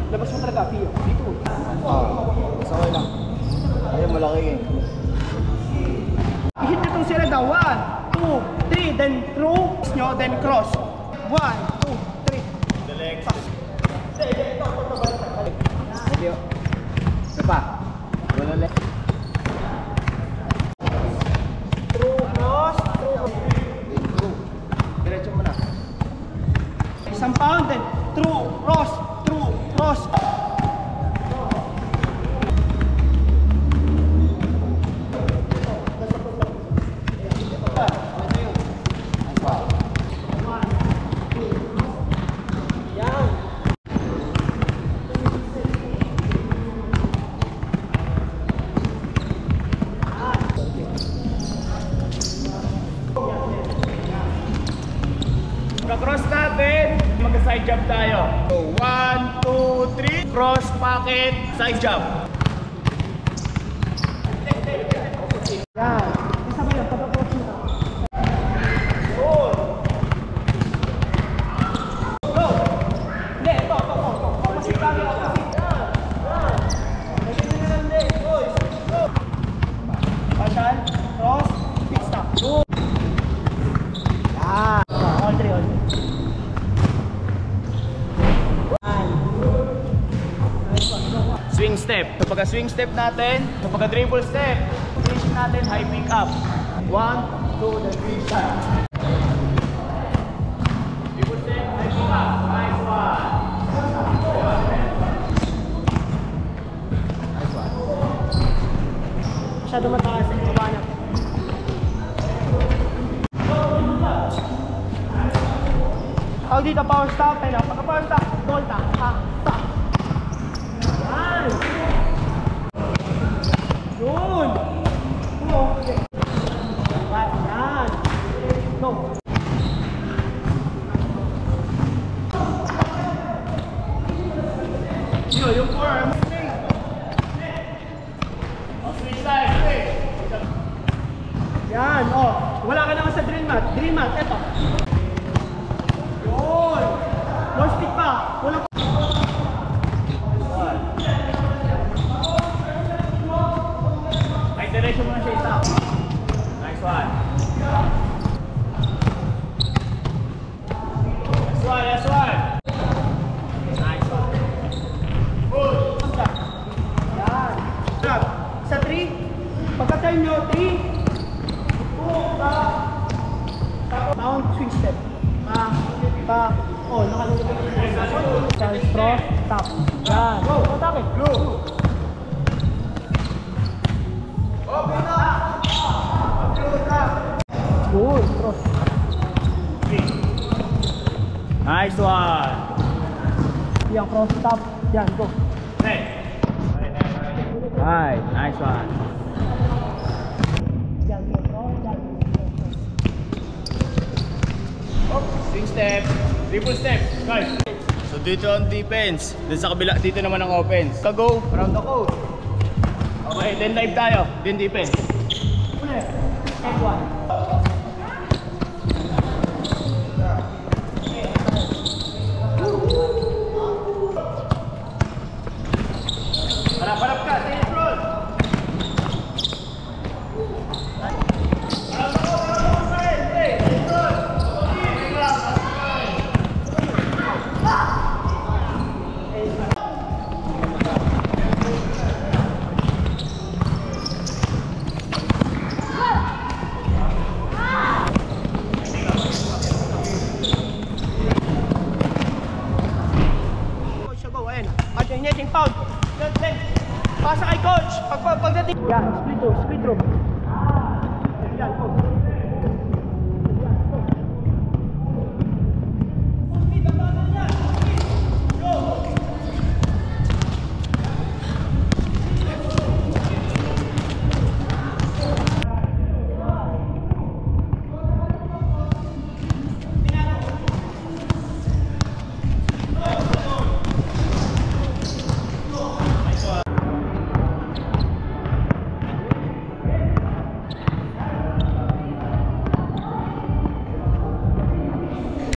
Labas mo talaga, Pio. Dito. Okay lang. Ayun, malaki eh. I-hit nyo itong sila daw. 1, 2, 3, then through nyo, then cross. 1, 2, 3. The legs. Pio. Ito pa. Wala legs. Through, cross, through. Diretso mo na. Isang pound, then through, cross, through, cross. Cross natin, mag-side jump tayo. So, 1, 2, 3, cross, pocket, side jump. Yan. Isa ba yan? Pag-approach mo. Go! Hindi, ito. Opposite kami, opposite. Go! Partial, cross, big stop. Go! Yan. All three. Swing step. Kapag swing step natin, kapag dribble step, finish natin high pick up. 1, 2, then 3 step. Dribble step, high pick up. Nice one. Nice one. Masyado mataas. Baba na. Tawag dito, power stop. Pagka power stop, volta. Stop. Yan. Yun. Okay. Yan. No. Yun, yung forearm. Swing side, swing. Yan, oh. Wala ka naman sa drill mat. Drill mat, eto. Yun. More speed pa. Walang... Ay, diretso mo na siya isa. Nice one. Nice one. Nice one. Good. Yan. Stop. Sa 3. Pagka-turn nyo, 3. 2, down, swing step. Oh, nakalulog ko. Straw, stop. Yan. Go, atake. Go. Good, cross. Nice one. Yan, cross, stop. Yan, go. Hey. Right, nice one. Yan, go. Yan. Swing step, triple step, guys. So dito ang defense, dito sa kabila, dito naman ang offense. Go, round the code. Okay, then dive tayo, then defense. Ulit. Take 1. Harap ka, stay in front. Alternating pound. Pasa kay coach. Pagdating. Yan, split rope. Yan, coach.